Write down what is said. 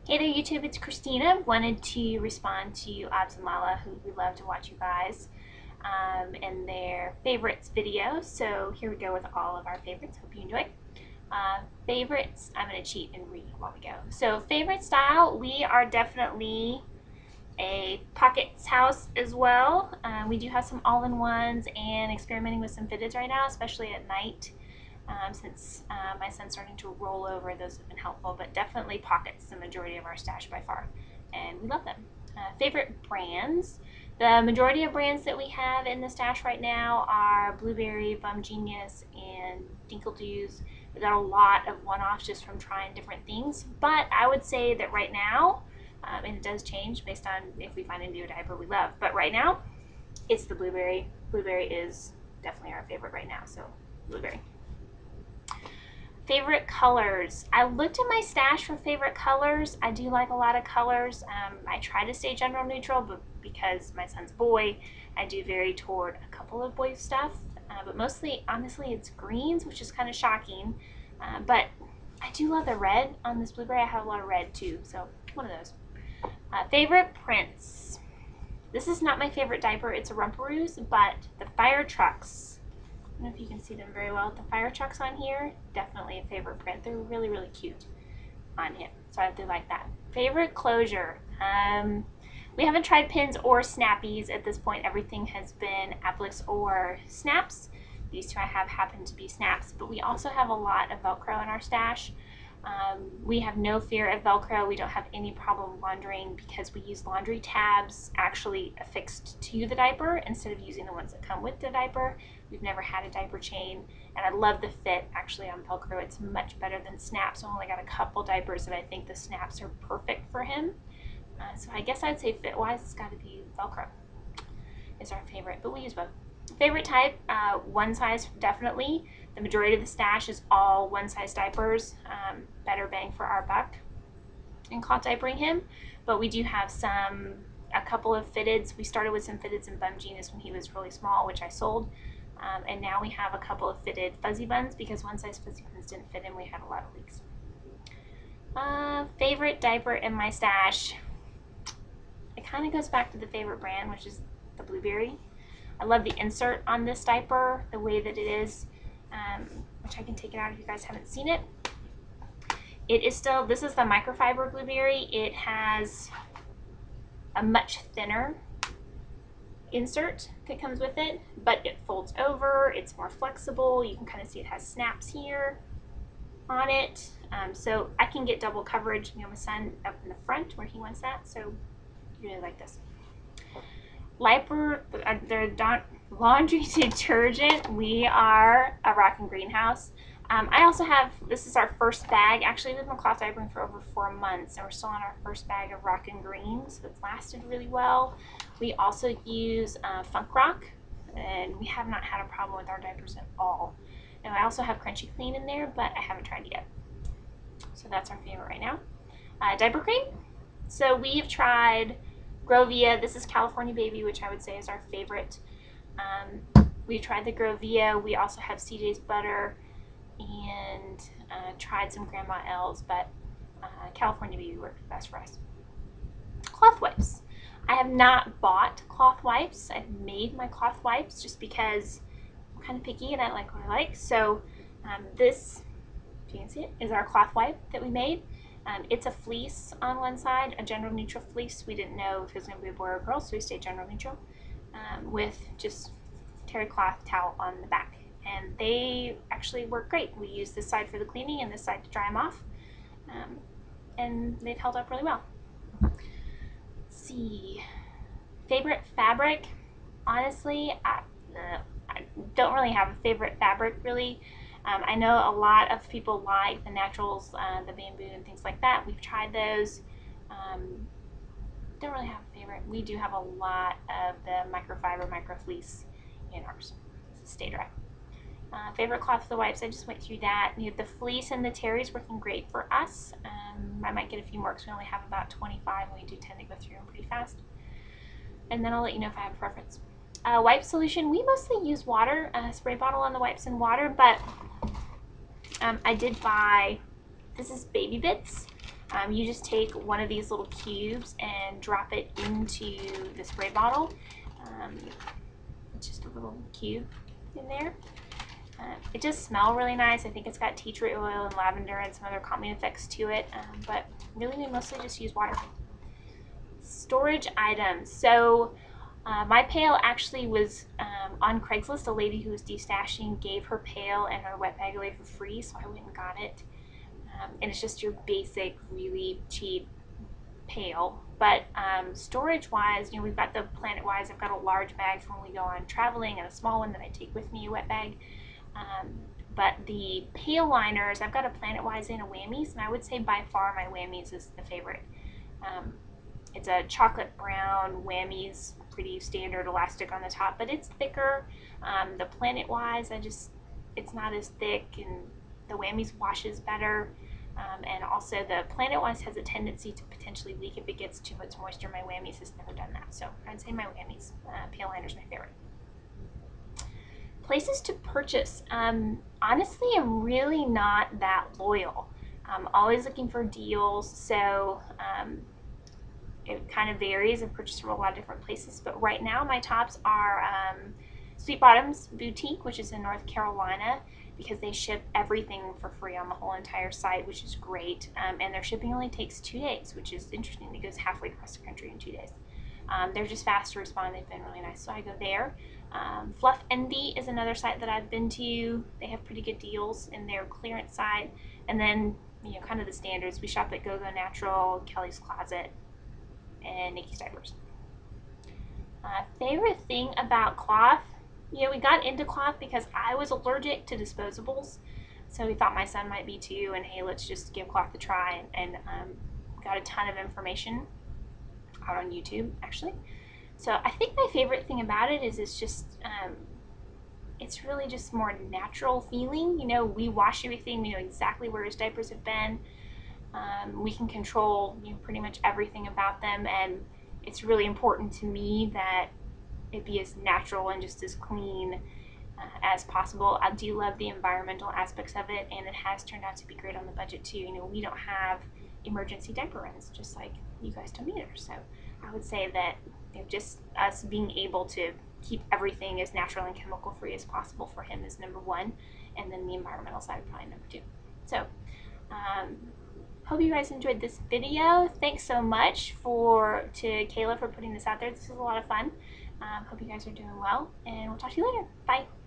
Hey there YouTube, it's Christina. Wanted to respond to Obbsandlala, who we love to watch you guys and their favorites video. So here we go with all of our favorites. Hope you enjoy. Favorites, I'm going to cheat and read while we go. So favorite style, we are definitely a pockets house as well. We do have some all-in-ones and experimenting with some fitteds right now, especially at night. Since my son's starting to roll over, those have been helpful, but definitely pockets, the majority of our stash by far, and we love them. Favorite brands, the majority of brands that we have in the stash right now are Blueberry, BumGenius, and DinkleDooz. We got a lot of one-offs just from trying different things, but I would say that right now, and it does change based on if we find a new diaper we love, but right now, it's the Blueberry. Blueberry is definitely our favorite right now, so Blueberry. Favorite colors. I looked at my stash for favorite colors. I do like a lot of colors. I try to stay general neutral, but because my son's a boy, I do vary toward a couple of boy stuff. But mostly, honestly, it's greens, which is kind of shocking. But I do love the red on this Blueberry. I have a lot of red too, so one of those. Favorite prints. This is not my favorite diaper. It's a Rumperooz, but the fire trucks. I don't know if you can see them very well. The fire trucks on here, definitely a favorite print. They're really, really cute on him, so I do like that. Favorite closure. We haven't tried pins or snappies at this point. Everything has been appliques or snaps. These two I have happen to be snaps, but we also have a lot of Velcro in our stash. We have no fear of Velcro. We don't have any problem laundering because we use laundry tabs actually affixed to the diaper instead of using the ones that come with the diaper. We've never had a diaper chain, and I love the fit actually on Velcro. It's much better than snaps. I've only got a couple diapers that I think the snaps are perfect for him. So I guess I'd say fit-wise, it's got to be Velcro is our favorite, but we use both. Favorite type, one size definitely. The majority of the stash is all one size diapers. Better bang for our buck in cloth diapering him, but we do have a couple of fitteds. We started with some fitteds in BumGenius when he was really small, which I sold. And now we have a couple of fitted FuzziBunz because one size FuzziBunz didn't fit him. We had a lot of leaks. Favorite diaper in my stash. It kind of goes back to the favorite brand, which is the Blueberry. I love the insert on this diaper, the way that it is, which I can take it out if you guys haven't seen it. It is still, this is the microfiber Blueberry. It has a much thinner insert that comes with it, but it folds over, it's more flexible. You can kind of see it has snaps here on it. So I can get double coverage. You know, my son up in the front where he wants that, so you really like this. Their laundry detergent, we are a Rockin' Greenhouse. I also have, this is our first bag. Actually, we've been cloth diapering for over 4 months, and we're still on our first bag of Rockin' Green, so it's lasted really well. We also use Funk Rock, and we have not had a problem with our diapers at all. And I also have Crunchy Clean in there, but I haven't tried it yet. So that's our favorite right now. Diaper cream. So we've tried Grovia. This is California Baby, which I would say is our favorite. We tried the Grovia. We also have CJ's Butter and tried some Grandma L's, but California Baby worked best for us. Cloth wipes. I have not bought cloth wipes. I've made my cloth wipes just because I'm kind of picky and I like what I like. So this, if you can see it, is our cloth wipe that we made. It's a fleece on one side, a general neutral fleece. We didn't know if it was going to be a boy or a girl, so we stayed general neutral with just terry cloth towel on the back. And they actually work great. We use this side for the cleaning and this side to dry them off. And they've held up really well. Let's see. Favorite fabric? Honestly, I don't really have a favorite fabric really. I know a lot of people like the naturals, the bamboo and things like that. We've tried those. Don't really have a favorite. We do have a lot of the microfiber, microfleece in ours. Stay dry. Favorite cloth for the wipes, I just went through that. You have the fleece and the terry's working great for us. I might get a few more because we only have about 25 and we do tend to go through them pretty fast. And then I'll let you know if I have a preference. Wipe solution, we mostly use water, spray bottle on the wipes and water, but I did buy, this is Baby Bits. You just take one of these little cubes and drop it into the spray bottle. It's just a little cube in there. It does smell really nice. I think it's got tea tree oil and lavender and some other calming effects to it, but really we mostly just use water. Storage items. So my pail actually was on Craigslist. A lady who was destashing gave her pail and her wet bag away for free, so I went and got it. And it's just your basic, really cheap pail. But storage wise, you know, we've got the Planet Wise. I've got a large bag for when we go on traveling and a small one that I take with me, a wet bag. But the pail liners, I've got a Planet Wise and a Whammies, and I would say by far my Whammies is the favorite. It's a chocolate brown Whammies, pretty standard elastic on the top, but it's thicker. The Planet Wise, it's not as thick, and the Whammies washes better. And also the Planet Wise has a tendency to potentially leak if it gets too much moisture. My Whammies has never done that, so I'd say my Whammies pail liner is my favorite. Places to purchase. Honestly, I'm really not that loyal. I'm always looking for deals, so it kind of varies. I've purchased from a lot of different places, but right now my tops are Sweet Bottoms Boutique, which is in North Carolina, because they ship everything for free on the whole entire site, which is great. And their shipping only takes 2 days, which is interesting. It goes halfway across the country in 2 days. They're just fast to respond. They've been really nice, so I go there. Fluff Envy is another site that I've been to. They have pretty good deals in their clearance side. And then, you know, kind of the standards. We shop at Go Go Natural, Kelly's Closet, and Nikki's Diapers. Favorite thing about cloth? You know, we got into cloth because I was allergic to disposables, so we thought my son might be too, and hey, let's just give cloth a try, and got a ton of information out on YouTube, actually. So I think my favorite thing about it is it's just, it's really just more natural feeling. You know, we wash everything, we know exactly where his diapers have been. We can control, you know, pretty much everything about them, and it's really important to me that it be as natural and just as clean as possible. I do love the environmental aspects of it, and it has turned out to be great on the budget too. You know, we don't have emergency diaper runs, just like you guys don't either. So I would say that, you know, just us being able to keep everything as natural and chemical free as possible for him is number one, and then the environmental side probably number two. So hope you guys enjoyed this video. Thanks so much to Kayla for putting this out there. This was a lot of fun. Hope you guys are doing well, and we'll talk to you later. Bye.